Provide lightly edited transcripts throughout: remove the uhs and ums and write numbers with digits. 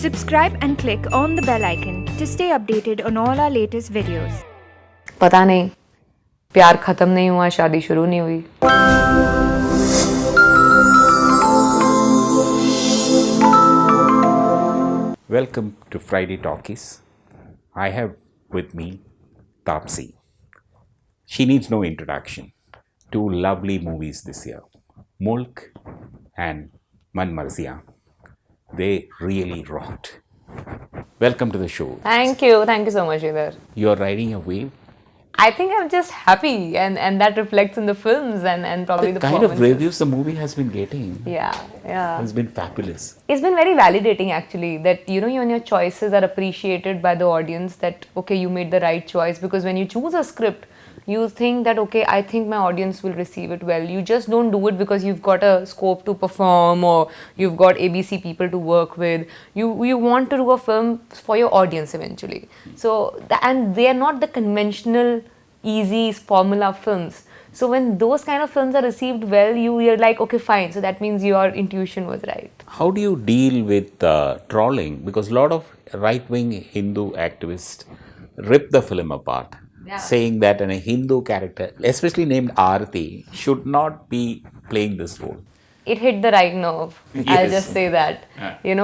Subscribe and click on the bell icon to stay updated on all our latest videos. पता नहीं प्यार खत्म नहीं हुआ शादी शुरू नहीं हुई. Welcome to Friday Talkies. I have with me Taapsee. She needs no introduction. Two lovely movies this year, Mulk and Man Marziyan. They really rocked. Welcome to the show. Thank you so much, Sreedhar. You're riding a wave. I think I'm just happy, and that reflects in the films and probably the kind of performances. reviews the movie has been getting Yeah. has been fabulous. It's been very validating actually that when your choices are appreciated by the audience, that okay, you made the right choice, because when you choose a script, you think that okay, I think my audience will receive it well. You just don't do it because you've got a scope to perform or you've got ABC people to work with. You want to do a film for your audience eventually. So and they are not the conventional easy formula films. So when those kind of films are received well, you're like, okay, fine. So that means your intuition was right. How do you deal with trolling? Because a lot of right-wing Hindu activists rip the film apart, saying that a Hindu character, especially named Aarti, should not be playing this role. It hit the right nerve. Yes. I'll just say that.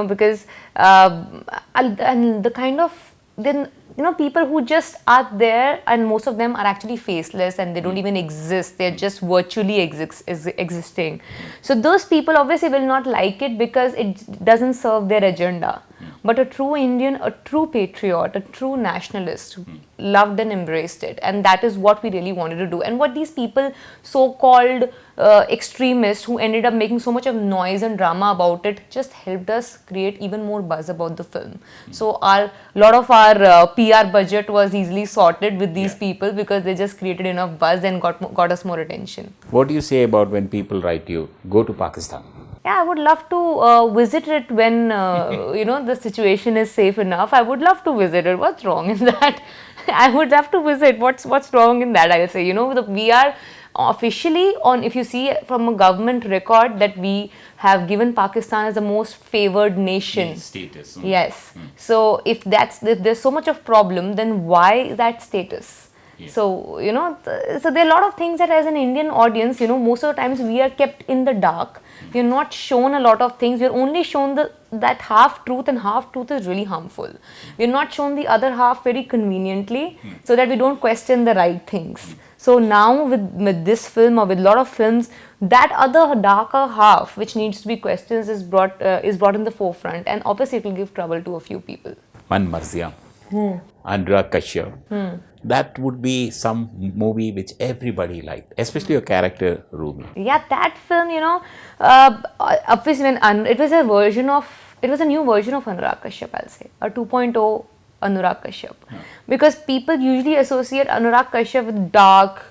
Because and the kind of then people who just are there, and most of them are actually faceless and they don't even exist. They're just virtually existing. So those people obviously will not like it because it doesn't serve their agenda. But a true Indian, a true patriot, a true nationalist loved and embraced it. And that is what we really wanted to do. And what these people, so-called extremists who ended up making so much of noise and drama about it, just helped us create even more buzz about the film. So a lot of our PR budget was easily sorted with these people because they just created enough buzz and got us more attention. What do you say about when people write you, go to Pakistan? Yeah, I would love to visit it when, the situation is safe enough. I would love to visit it. What's wrong in that? I would love to visit. What's wrong in that? I'll say, we are officially on, if you see from a government record, that we have given Pakistan as the most favored nation. Status. Yes. So if there's so much of problem, then why that status? Yes. So, so there are a lot of things that as an Indian audience, most of the times we are kept in the dark. We're not shown a lot of things. We're only shown that half truth, and half truth is really harmful. We're not shown the other half very conveniently so that we don't question the right things. So now with this film or with a lot of films, that other darker half which needs to be questioned is brought in the forefront, and obviously it will give trouble to a few people. Man Marziyan, Anurag Kashyap. That would be some movie which everybody liked, especially your character Rumi. Yeah, that film, obviously it was a new version of Anurag Kashyap, I'll say, a 2.0 Anurag Kashyap, because people usually associate Anurag Kashyap with dark,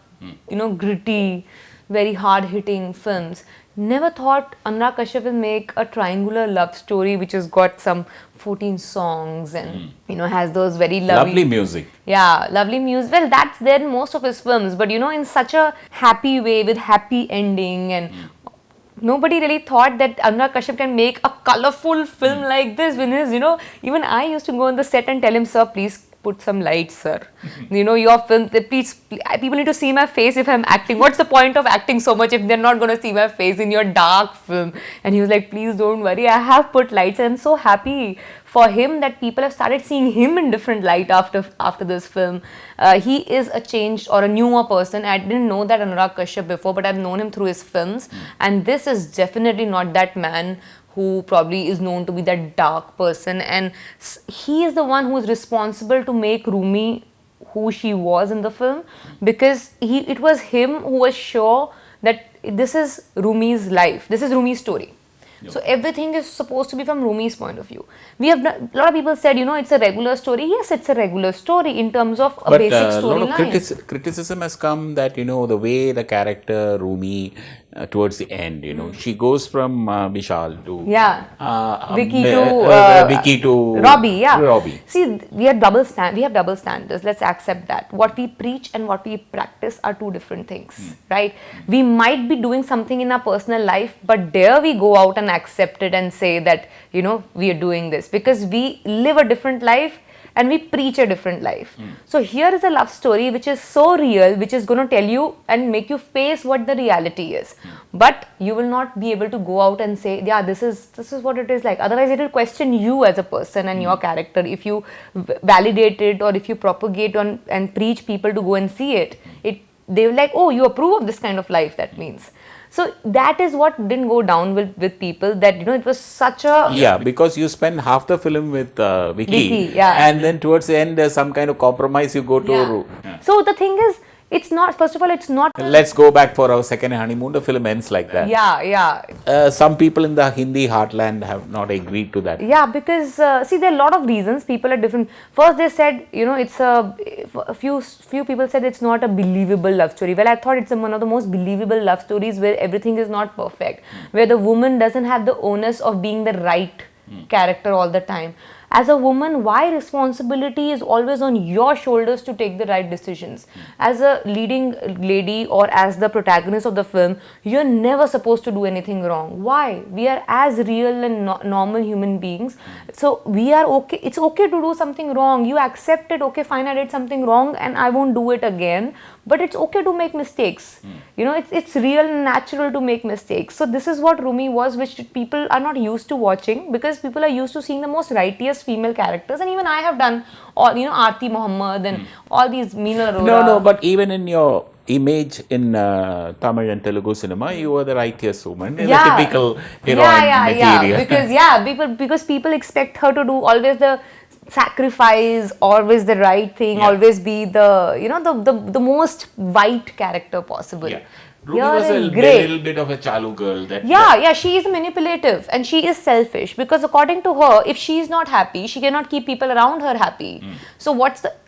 gritty, very hard-hitting films. Never thought Anurag Kashyap will make a triangular love story which has got some 14 songs and has those very lovely music. Yeah, lovely music. Well, that's there in most of his films, but in such a happy way with happy ending, and nobody really thought that Anurag Kashyap can make a colorful film like this. When even I used to go on the set and tell him, sir, please put some lights, sir. Your film, please, people need to see my face if I'm acting. What's the point of acting so much if they're not going to see my face in your dark film? And he was like, please don't worry, I have put lights. And I'm so happy for him that people have started seeing him in different light after this film. He is a changed or a newer person. I didn't know that Anurag Kashyap before, but I've known him through his films. And this is definitely not that man who probably is known to be that dark person, and he is the one who is responsible to make Rumi who she was in the film, because it was him who was sure that this is Rumi's life, this is Rumi's story. Yep. So everything is supposed to be from Rumi's point of view. A lot of people said, it's a regular story. Yes, it's a regular story in terms of a basic storyline. A lot of criticism has come that, the way the character Rumi towards the end, you know, she goes from Vishal to Vicky to Robbie. Yeah. Robbie. See, we have double standards. Let's accept that. What we preach and what we practice are two different things, right? We might be doing something in our personal life, but dare we go out and accept it and say that, you know, we are doing this because we live a different life and we preach a different life. So here is a love story which is so real, which is going to tell you and make you face what the reality is. But you will not be able to go out and say, yeah, this is what it is like. Otherwise, it will question you as a person and your character. If you validate it or if you propagate on and preach people to go and see it, they will like, oh, you approve of this kind of life. That means. So that is what didn't go down with people, that, you know, it was such a... Yeah, because you spend half the film with Vicky, and then towards the end there's some kind of compromise, you go to... So the thing is, it's not, first of all, it's not... Let's go back for our second honeymoon, the film ends like that. Some people in the Hindi heartland have not agreed to that. Yeah, because, see, there are a lot of reasons, people are different. First they said, you know, it's a few people said it's not a believable love story. Well, I thought it's one of the most believable love stories where everything is not perfect, where the woman doesn't have the onus of being the right character all the time. As a woman, why responsibility is always on your shoulders to take the right decisions? As a leading lady or as the protagonist of the film, you're never supposed to do anything wrong. Why? We are as real and normal human beings. So we are okay. It's okay to do something wrong. You accept it. Okay, fine, I did something wrong and I won't do it again. But it's okay to make mistakes. You know, it's real and natural to make mistakes. So this is what Rumi was, which people are not used to watching, because people are used to seeing the most righteous female characters. And even I have done all, you know, Aarti Muhammad and all these Meena Arora. No, but even in your image in Tamil and Telugu cinema, you were the righteous woman, the typical heroine material. Because people expect her to do always the sacrifice, always the right thing, always be the, you know, the most white character possible. Ruby was a little bit of a chalu girl. She is manipulative and she is selfish, because according to her, if she is not happy, she cannot keep people around her happy. So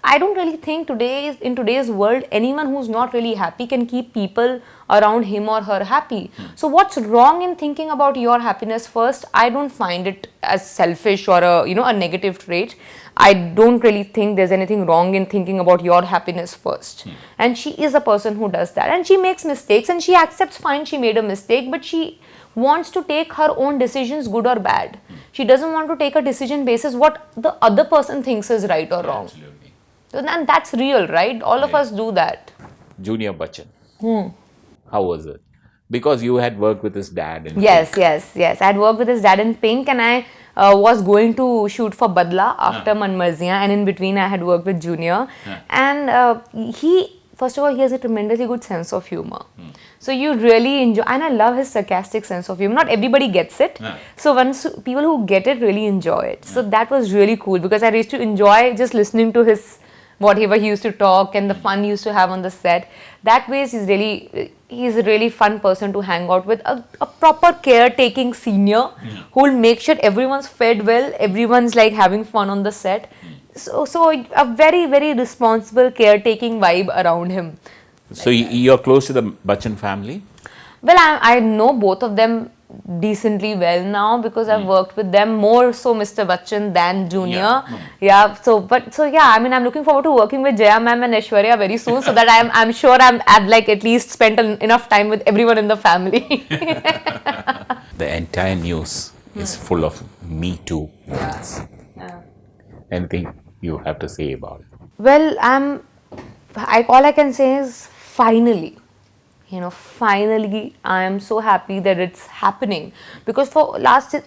I don't really think in today's world, anyone who's not really happy can keep people around him or her happy. So what's wrong in thinking about your happiness first? I don't find it as selfish or a negative trait. I don't really think there's anything wrong in thinking about your happiness first. And she is a person who does that, and she makes mistakes and she accepts, fine, she made a mistake, but she wants to take her own decisions, good or bad. She doesn't want to take a decision basis what the other person thinks is right or wrong. Absolutely. And that's real, right? All of us do that. Junior Bachchan. How was it? Because you had worked with his dad in Yes. Pink. I had worked with his dad in Pink, and I was going to shoot for Badla after Manmarziyan, and in between I had worked with Junior. And first of all, he has a tremendously good sense of humor. So you really enjoy, and I love his sarcastic sense of humor. Not everybody gets it. So once people who get it really enjoy it. So that was really cool, because I used to enjoy just listening to his whatever he used to talk and the fun he used to have on the set. That way he's a really fun person to hang out with, a proper caretaking senior who will make sure everyone's fed well, everyone's like having fun on the set. So a very, very responsible caretaking vibe around him. So you're close to the Bachchan family? Well, I know both of them decently well now, because I've worked with them, more so Mr. Bachchan than Junior. I mean, I'm looking forward to working with Jaya ma'am and Aishwarya very soon, so that I'm sure I've like at least spent enough time with everyone in the family. The entire news is full of METOO moments. Anything you have to say about it? Well, all I can say is finally I am so happy that it's happening, because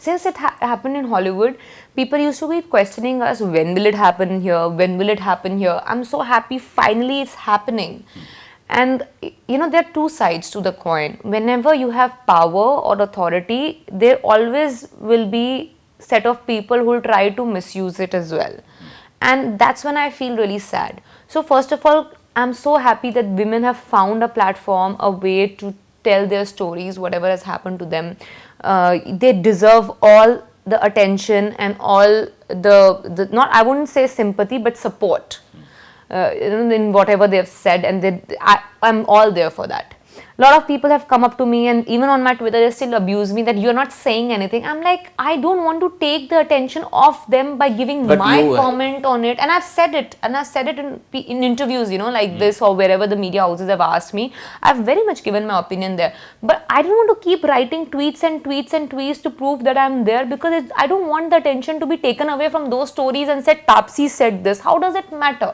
since it happened in Hollywood, people used to keep questioning us, when will it happen here, when will it happen here. I'm so happy finally it's happening. And there are two sides to the coin. Whenever you have power or authority, there always will be set of people who will try to misuse it as well. And that's when I feel really sad. So first of all, I'm so happy that women have found a platform, a way to tell their stories, whatever has happened to them. They deserve all the attention and all the not, I wouldn't say sympathy, but support in whatever they've said, and I'm all there for that. lot of people have come up to me, and even on my Twitter they still abuse me that you're not saying anything. I'm like, I don't want to take the attention off them by giving But my you, comment on it. And I've said it, in interviews, like this, or wherever the media houses have asked me. I've very much given my opinion there, but I don't want to keep writing tweets and tweets and tweets to prove that I'm there, because I don't want the attention to be taken away from those stories and said Taapsee said this. How does it matter?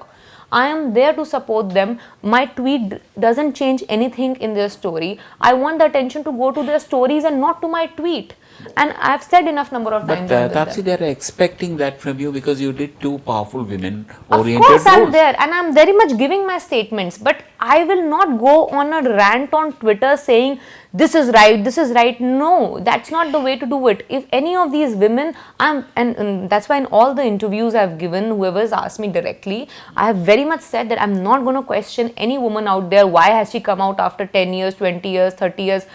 I am there to support them. My tweet doesn't change anything in their story. I want the attention to go to their stories and not to my tweet. And I've said enough number of times. But Taapsee, they are expecting that from you because you did two powerful women-oriented Of course, I'm roles. there, and I'm very much giving my statements. But I will not go on a rant on Twitter saying this is right, this is right. No, that's not the way to do it. If any of these women, and that's why in all the interviews I've given, whoever's asked me directly, I have very much said that I'm not going to question any woman out there. Why has she come out after 10 years, 20 years, 30 years?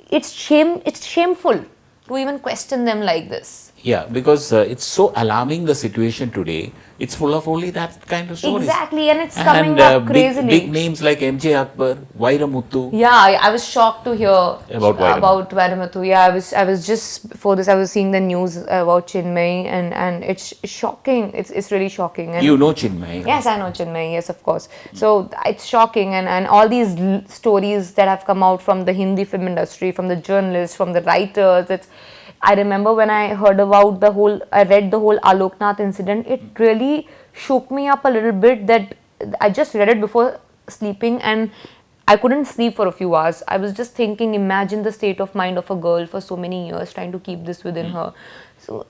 It's shameful to even question them like this. Yeah, because it's so alarming, the situation today. It's full of only that kind of stories. Exactly, and it's coming up crazily. Big names like MJ Akbar, Vairamuthu. Yeah, I was shocked to hear About Vairamuthu. Yeah, I was just before this, I was seeing the news about Chinmay, and it's shocking. It's really shocking. And You know Chinmay. yes, I know Chinmay. Yes, of course. So it's shocking, and all these stories that have come out from the Hindi film industry, from the journalists, from the writers. I remember when I read the whole Aloknath incident, it really shook me up a little bit. That I just read it before sleeping, and I couldn't sleep for a few hours. I was just thinking, imagine the state of mind of a girl for so many years trying to keep this within her. So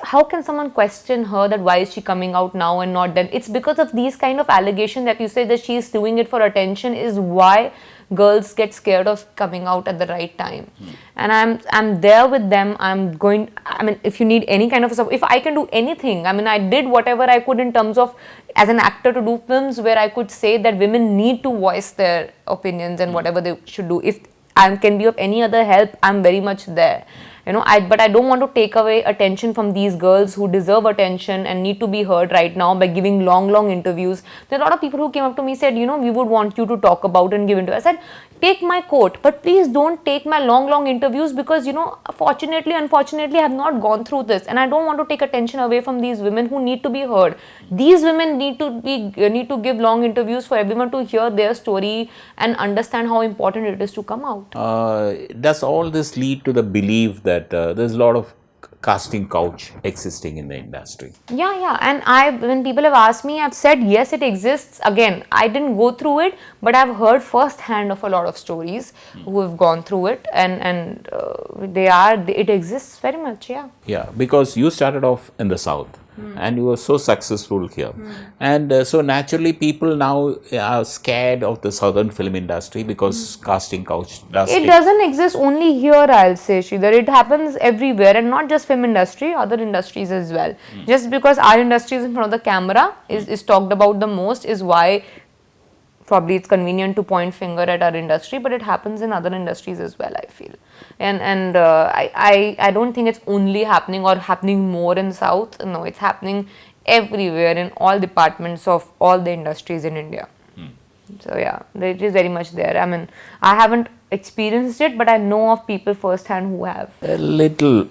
how can someone question her that why is she coming out now and not then? It's because of these kind of allegations that you say that she's doing it for attention is why girls get scared of coming out at the right time. And I'm there with them. If you need any kind of support, if I can do anything, I did whatever I could in terms of as an actor to do films where I could say that women need to voice their opinions and whatever they should do. If I can be of any other help, I'm very much there. But I don't want to take away attention from these girls who deserve attention and need to be heard right now by giving long interviews. There are a lot of people who came up to me said, we would want you to talk about and give interviews. I said, take my quote, but please don't take my long interviews, because unfortunately I have not gone through this, and I don't want to take attention away from these women who need to be heard. These women need to give long interviews for everyone to hear their story and understand how important it is to come out. Does all this lead to the belief that there's a lot of casting couch existing in the industry? Yeah. And when people have asked me, I've said yes, it exists. Again, I didn't go through it, but I've heard firsthand of a lot of stories who have gone through it, and it exists very much. Yeah, because you started off in the south. And you were so successful here. And so naturally people now are scared of the southern film industry because casting couch doesn't exist only here, I'll say, Sreedhar. It happens everywhere, and not just film industry, other industries as well. Just because our industry is in front of the camera, is talked about the most, is why probably it's convenient to point finger at our industry, but it happens in other industries as well, I feel. And I don't think it's only happening or happening more in South. No, it's happening everywhere in all departments of all the industries in India. So yeah, it is very much there. I haven't experienced it, but I know of people firsthand who have. A little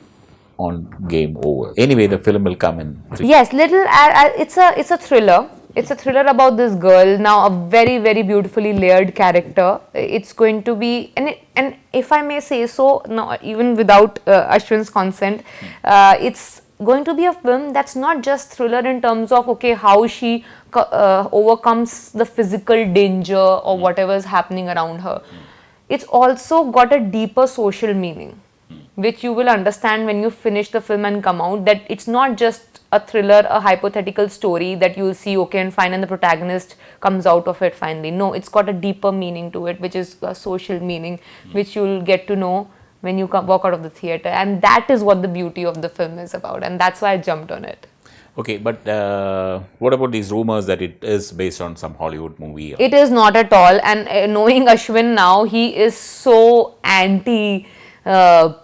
on Game Over. Anyway, the film will come in. Yes, little. It's a thriller. It's a thriller about this girl, now a very, very beautifully layered character. It's going to be, and if I may say so, no, even without Ashwin's consent, it's going to be a film that's not just thriller in terms of, how she overcomes the physical danger or whatever is happening around her. It's also got a deeper social meaning, which you will understand when you finish the film and come out, that it's not just a thriller, a hypothetical story that you'll see, and fine, and the protagonist comes out of it finally. No, it's got a deeper meaning to it, which is a social meaning, which you'll get to know when you walk out of the theatre. And that is what the beauty of the film is about, and that's why I jumped on it. Okay, but what about these rumors that it is based on some Hollywood movie? It is not at all, and knowing Ashwin now, he is so anti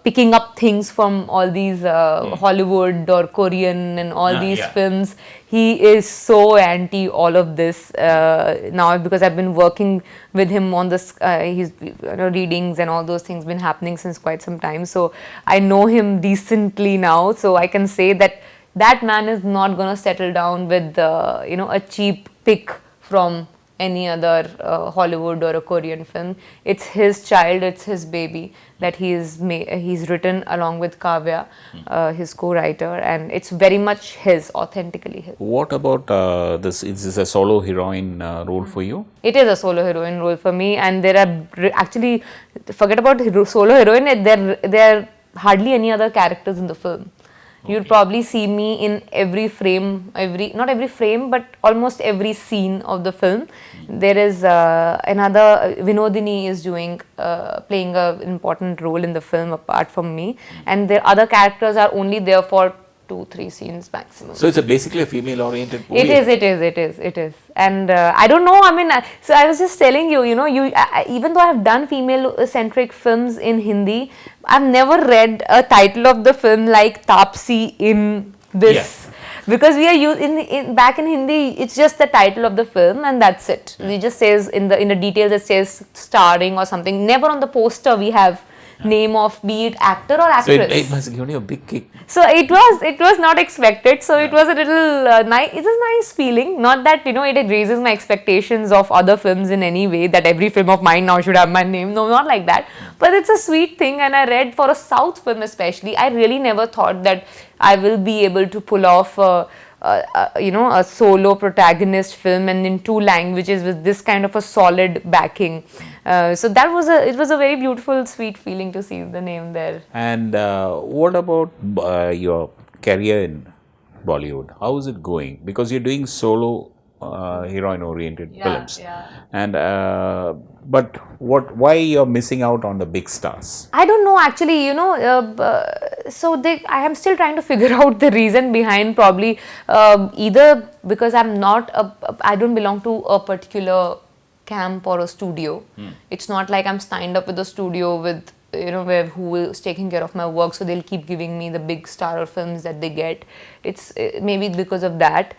picking up things from all these Hollywood or Korean and all these films. He is so anti all of this now, because I've been working with him on this, his readings and all those things been happening since quite some time. So I know him decently now. So I can say that that man is not going to settle down with a cheap pick from any other Hollywood or a Korean film. It's his child, it's his baby that he's written along with Kavya, his co-writer, and it's very much his, authentically his. What about this? Is this a solo heroine role for you? It is a solo heroine role for me, and there are actually, forget about solo heroine, there are hardly any other characters in the film. You'll probably see me in every frame, not every frame, but almost every scene of the film. There is another, Vinodini is playing an important role in the film apart from me. And the other characters are only there for 2-3 scenes maximum. So it's basically a female-oriented movie. It is. And I don't know, so I was just telling you, even though I have done female-centric films in Hindi, I've never read a title of the film like Taapsee in this. Yes. Because we are back in Hindi, it's just the title of the film and that's it. It just says in the details, it says starring or something. Never on the poster we have name of be it actor or actress. So it must give you a big kick. So it was not expected. So it was a little nice. It's a nice feeling. Not that it raises my expectations of other films in any way. That every film of mine now should have my name. No, not like that. But it's a sweet thing. And I read for a South film especially. I really never thought that I will be able to pull off a solo protagonist film and in 2 languages with this kind of a solid backing. So it was a very beautiful, sweet feeling to see the name there. And what about your career in Bollywood? How is it going? Because you're doing solo heroine-oriented films. Yeah. And but why you're missing out on the big stars? I don't know actually, I am still trying to figure out the reason behind, probably either because I don't belong to a particular camp or a studio. It's not like I'm signed up with a studio with who is taking care of my work, so they'll keep giving me the big star films that they get. It's maybe because of that,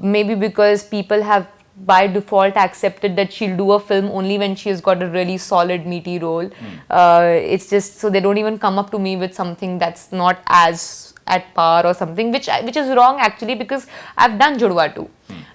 maybe because people have by default accepted that she'll do a film only when she has got a really solid meaty role. It's just so they don't even come up to me with something that's not as at par or something, which is wrong actually, because I've done Judwa too.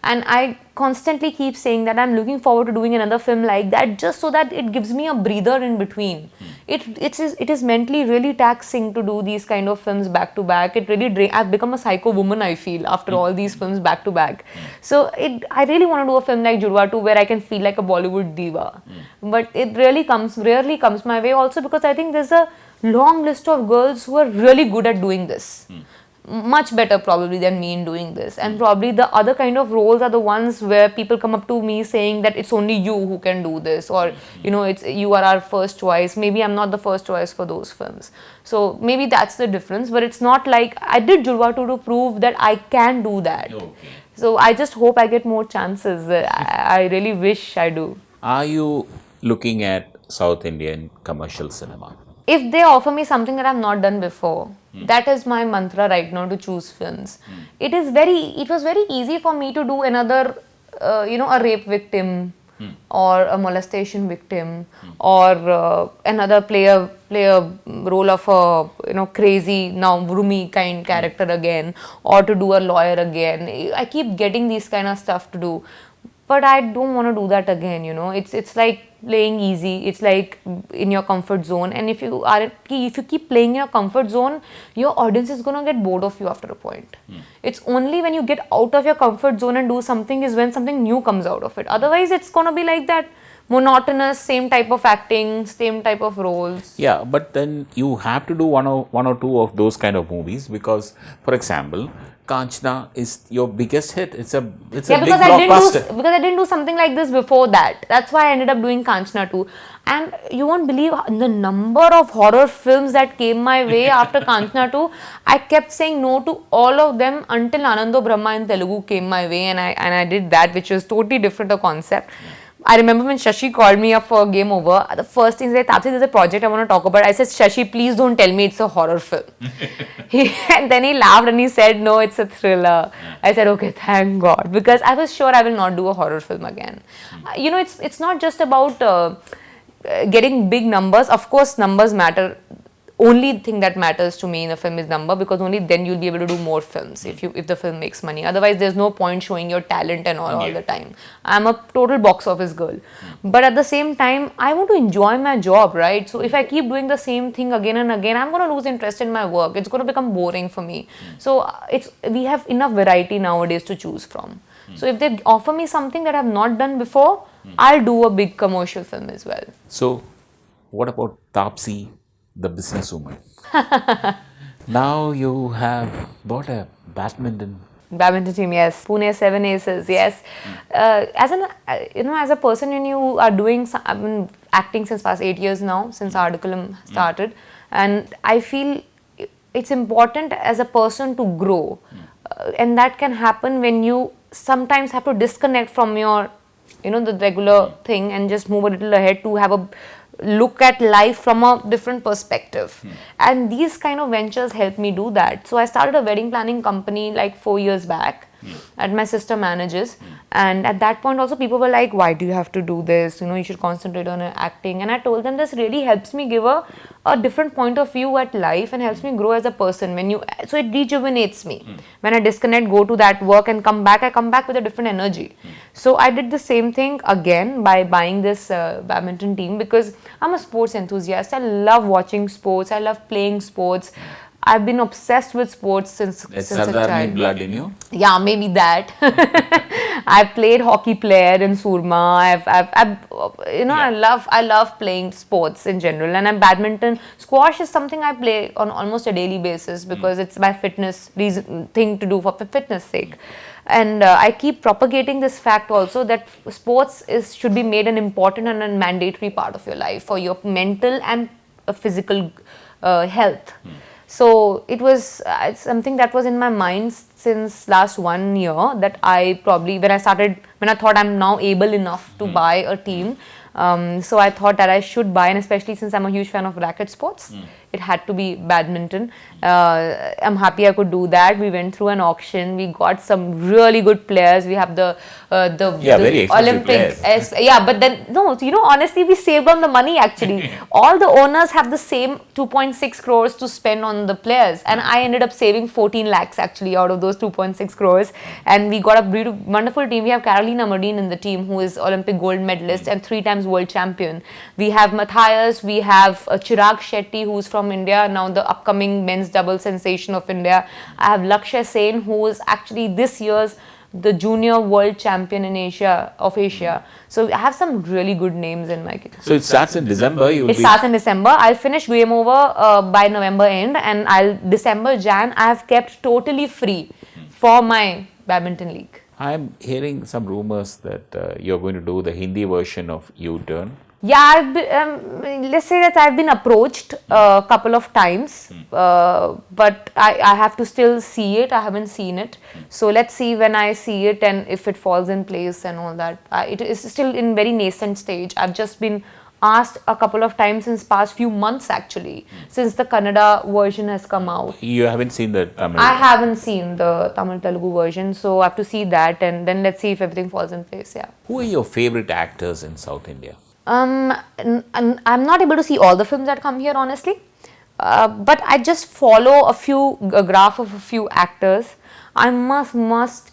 And I constantly keep saying that I'm looking forward to doing another film like that, just so that it gives me a breather in between. It is mentally really taxing to do these kind of films back to back. It really I've become a psycho woman, I feel, after all these films back to back. So I really want to do a film like Judwa 2 where I can feel like a Bollywood diva. But it rarely comes my way, also because I think there's a long list of girls who are really good at doing this. Much better probably than me in doing this, and probably the other kind of roles are the ones where people come up to me saying that it's only you who can do this, or you are our first choice. Maybe I'm not the first choice for those films, so maybe that's the difference. But it's not like I did Judwa 2 to prove that I can do that. Okay. So I just hope I get more chances. I really wish I do. Are you looking at South Indian commercial cinema? If they offer me something that I've not done before, that is my mantra right now, to choose films. It was very easy for me to do another, a rape victim or a molestation victim or another play a role of a crazy now Rumi kind character again, or to do a lawyer again. I keep getting these kind of stuff to do. But I don't want to do that again, It's like playing easy. It's like in your comfort zone. And if you keep playing in your comfort zone, your audience is going to get bored of you after a point. It's only when you get out of your comfort zone and do something is when something new comes out of it. Otherwise, it's going to be like that monotonous, same type of acting, same type of roles. Yeah, but then you have to do one or two of those kind of movies, because, for example, Kanchana is your biggest hit. It's a big blockbuster. Because I didn't do something like this before that. That's why I ended up doing Kanchana 2. And you won't believe the number of horror films that came my way after Kanchana 2. I kept saying no to all of them until Anando Brahma in Telugu came my way, and I did that, which was totally different a concept. I remember when Shashi called me up for Game Over, the first thing he said, Taapsee, there's a project I want to talk about. I said, Shashi, please don't tell me it's a horror film. And then he laughed and he said, no, it's a thriller. I said, okay, thank God. Because I was sure I will not do a horror film again. You know, it's not just about getting big numbers. Of course, numbers matter. Only thing that matters to me in a film is number, because only then you'll be able to do more films if the film makes money. Otherwise, there's no point showing your talent and all the time. I'm a total box office girl. But at the same time, I want to enjoy my job, right? So if I keep doing the same thing again and again, I'm going to lose interest in my work. It's going to become boring for me. So we have enough variety nowadays to choose from. So if they offer me something that I've not done before, I'll do a big commercial film as well. So, what about Taapsee, the businesswoman? Now you have bought a badminton Team, yes. Pune 7 Aces, yes. As a person, when you are doing, I've been acting since past 8 years now, since Articulum started, and I feel it's important as a person to grow, and that can happen when you sometimes have to disconnect from your, the regular thing and just move a little ahead to have a look at life from a different perspective. And these kind of ventures help me do that. So I started a wedding planning company like 4 years back, and my sister manages. And at that point also people were like, why do you have to do this? You should concentrate on acting. And I told them this really helps me give a different point of view at life and helps me grow as a person. So it rejuvenates me. When I disconnect, go to that work and come back, I come back with a different energy. So I did the same thing again by buying this badminton team, because I'm a sports enthusiast. I love watching sports. I love playing sports. I've been obsessed with sports since a child. blood in you? Yeah, maybe that. I played hockey player in Surma. I love playing sports in general, and badminton, squash is something I play on almost a daily basis because it's my fitness thing to do for fitness sake. And I keep propagating this fact also that sports should be made an important and a mandatory part of your life for your mental and physical health. So it was something that was in my mind since last 1 year, that I probably, when I thought I'm now able enough to buy a team, so I thought that I should buy, and especially since I'm a huge fan of racket sports, it had to be badminton. I'm happy I could do that. We went through an auction. We got some really good players. We have the very Olympic. But then, honestly, we saved on the money actually. All the owners have the same 2.6 crores to spend on the players. And I ended up saving 14 lakhs actually out of those 2.6 crores. And we got a wonderful team. We have Carolina Marin in the team, who is Olympic gold medalist and 3 times world champion. We have Matthias. We have Chirag Shetty, who's from India, now the upcoming men's double sensation of India. I have Lakshya Sen, who is actually this year's the junior world champion in Asia. So I have some really good names in my kit. So it starts in December. It starts in December. I'll finish Game Over by November end, and Jan I have kept totally free for my badminton league. I'm hearing some rumors that you're going to do the Hindi version of U-Turn. Yeah, let's say that I've been approached a couple of times, but I have to still see it. I haven't seen it. So let's see when I see it and if it falls in place and all that. It is still in very nascent stage. I've just been asked a couple of times since past few months actually, since the Kannada version has come out. You haven't seen the Tamil? I haven't seen the Tamil Telugu version, so I have to see that, and then let's see if everything falls in place. Yeah. Who are your favorite actors in South India? I'm not able to see all the films that come here, honestly, but I just follow a graph of a few actors. I must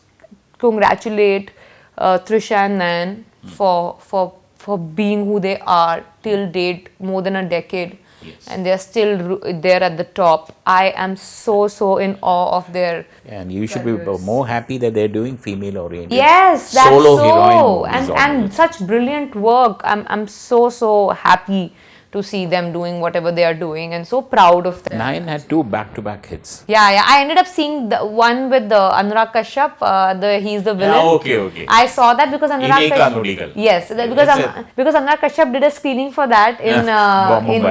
congratulate Trisha and Nan for being who they are till date, more than a decade. Yes. And they are still there at the top. I am so in awe of their and you should careers. Be more happy that they're doing female oriented. Yes, that's solo so. Heroine And such brilliant work. I'm so happy to see them doing whatever they are doing, and so proud of them. 9 had 2 back-to-back hits. Yeah. I ended up seeing the one with the Anurag Kashyap. He's the villain. Okay. I saw that because Anurag Kashyap. Yes, because Anurag Kashyap did a screening for that in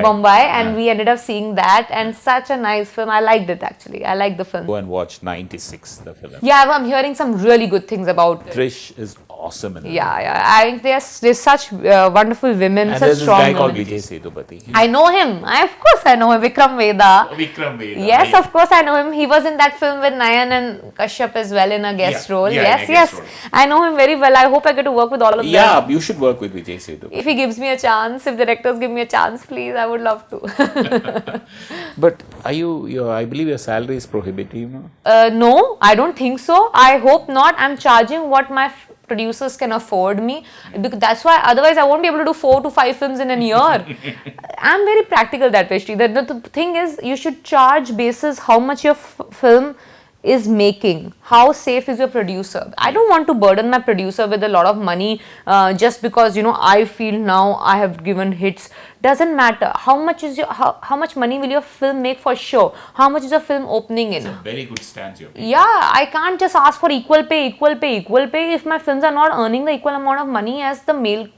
Bombay, and we ended up seeing that, and such a nice film. I liked it actually. I liked the film. Go and watch 96, the film. Yeah, I'm hearing some really good things about it. Trish is awesome. awesome in the Yeah. I think there's such wonderful women, And such there's this strong guy called women. Vijay Sethupathi. I know him. Of course I know him. Vikram Veda. Vikram Veda. Yes, of course I know him. He was in that film with Nayan and Kashyap as well in a guest Yeah, role. yeah, Yes, in a guest yes. role. I know him very well. I hope I get to work with all of them. Yeah, you should work with Vijay Sethupathi. If he gives me a chance, if directors give me a chance, please, I would love to. But are I believe your salary is prohibitive, no? No, I don't think so. I hope not. I'm charging what my producers can afford me, because that's why otherwise I won't be able to do 4 to 5 films in a year. I'm very practical that way, Sri. The thing is, you should charge basis how much your film is making, how safe is your producer. I don't want to burden my producer with a lot of money just because I feel now I have given hits. Doesn't matter how much is how much money will your film make for sure, how much is your film opening in. Very good stance you're taking. Yeah, I can't just ask for equal pay if my films are not earning the equal amount of money as the male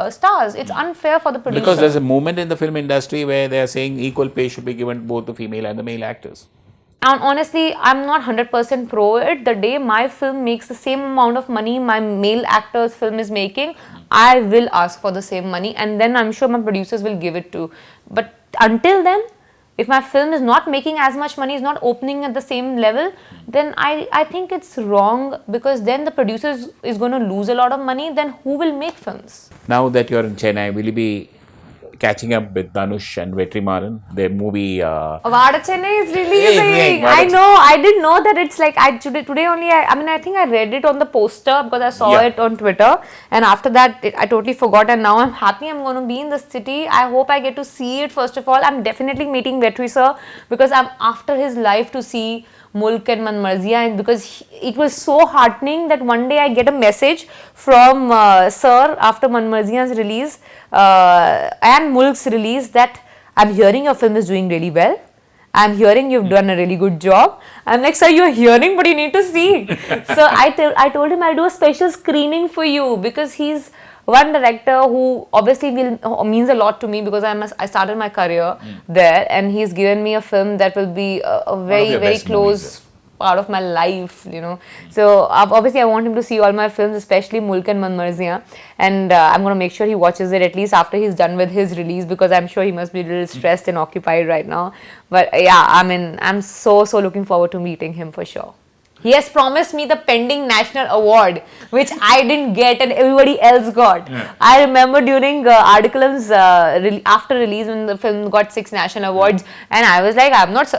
stars. It's unfair for the producer. Because there's a movement in the film industry where they are saying equal pay should be given to both the female and the male actors. And honestly, I'm not 100% pro it. The day my film makes the same amount of money my male actor's film is making, I will ask for the same money, and then I'm sure my producers will give it to. But until then, if my film is not making as much money, is not opening at the same level, then I think it's wrong, because then the producer is going to lose a lot of money. Then who will make films? Now that you're in Chennai, will you be catching up with Dhanush and Vetrimaran? Their movie. Vada Chennai is releasing. Vada I know. I didn't know that it's like today only. I think I read it on the poster because I saw it on Twitter, and after that I totally forgot. And now I'm happy. I'm going to be in the city. I hope I get to see it. First of all, I'm definitely meeting Vetri sir, because I'm after his life to see Mulk and Manmarzia, and because it was so heartening that one day I get a message from Sir after Manmarzia's release and Mulk's release that I'm hearing your film is doing really well. I'm hearing you've done a really good job. I'm like, sir, you're hearing, but you need to see. So I told him I'll do a special screening for you, because he's one director who obviously means a lot to me, because I started my career there, and he's given me a film that will be a very close part of my life, So obviously I want him to see all my films, especially Mulk and Manmarzia, and I'm going to make sure he watches it at least after he's done with his release, because I'm sure he must be a little stressed and occupied right now. But yeah, I'm so looking forward to meeting him for sure. He has promised me the pending national award, which I didn't get and everybody else got. Yeah. I remember during Articulum's after release, when the film got 6 national awards, and I was like, I'm not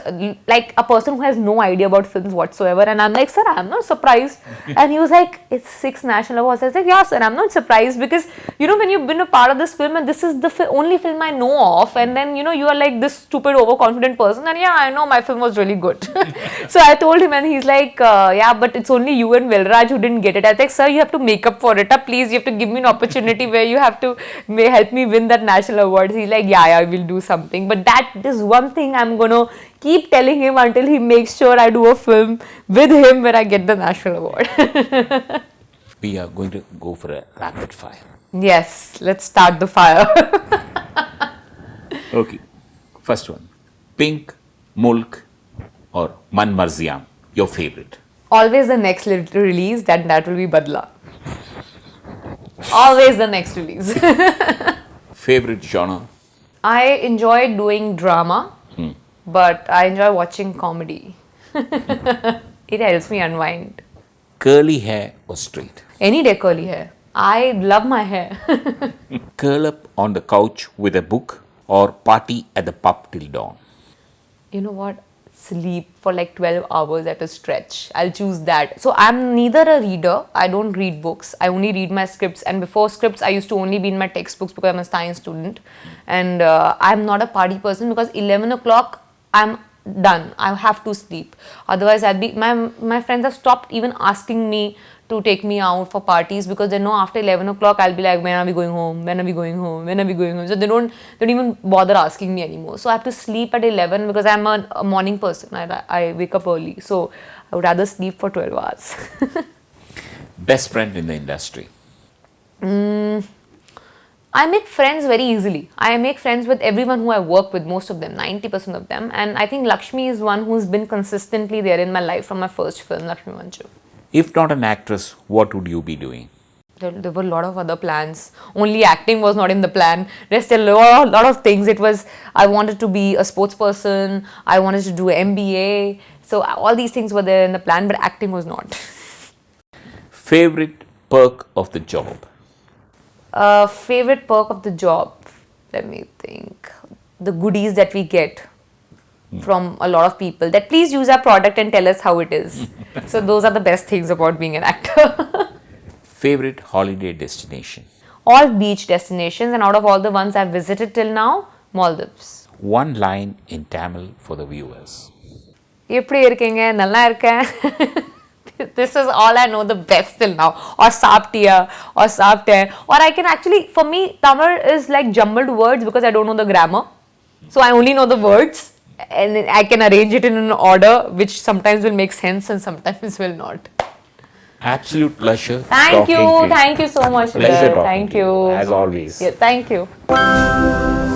like a person who has no idea about films whatsoever, and I'm like, sir, I'm not surprised. And he was like, it's 6 national awards. I was like, yeah, sir, I'm not surprised, because when you've been a part of this film and this is the only film I know of, and then you are like this stupid overconfident person, and yeah, I know my film was really good. So I told him, and he's like, yeah, but it's only you and Velraj who didn't get it. I was like, sir, you have to make up for it. Please, you have to give me an opportunity where you have to help me win that national award. He's like, yeah, I will do something. But that is one thing I'm going to keep telling him until he makes sure I do a film with him where I get the national award. We are going to go for a rapid fire. Yes, let's start the fire. Okay. First one. Pink, Mulk or Manmarzia, your favorite? Always the next release, that will be Badla. Always the next release. Favorite genre? I enjoy doing drama, but I enjoy watching comedy. It helps me unwind. Curly hair or straight? Any day curly hair. I love my hair. Curl up on the couch with a book or party at the pub till dawn? You know what? Sleep for like 12 hours at a stretch. I'll choose that. So I'm neither a reader. I don't read books. I only read my scripts. And before scripts, I used to only be in my textbooks because I'm a science student. And I'm not a party person, because 11 o'clock, I'm done. I have to sleep. Otherwise, my friends have stopped even asking me to take me out for parties, because they know after 11 o'clock I'll be like, when are we going home? When are we going home? When are we going home? So they don't even bother asking me anymore. So I have to sleep at 11 because I'm a morning person. I wake up early. So I would rather sleep for 12 hours. Best friend in the industry? I make friends very easily. I make friends with everyone who I work with, most of them, 90% of them. And I think Lakshmi is one who's been consistently there in my life from my first film, Lakshmi Manchu. If not an actress, what would you be doing? There were a lot of other plans. Only acting was not in the plan. There's still a lot of things. It was, I wanted to be a sports person. I wanted to do an MBA. So all these things were there in the plan, but acting was not. Favorite perk of the job? Favorite perk of the job? Let me think. The goodies that we get from a lot of people. That please use our product and tell us how it is. So those are the best things about being an actor. Favorite holiday destination? All beach destinations, and out of all the ones I've visited till now, Maldives. One line in Tamil for the viewers. எப்படி இருக்கீங்க நல்லா இருக்கேன் This is all I know the best till now. Or சாப்பிட்டியா or சாப்பிட்டேன். Or I can actually, for me, Tamil is like jumbled words because I don't know the grammar. So I only know the words and I can arrange it in an order which sometimes will make sense and sometimes will not. Absolute pleasure. Thank you so much. Pleasure talking Thank to you. As always. Yeah, thank you.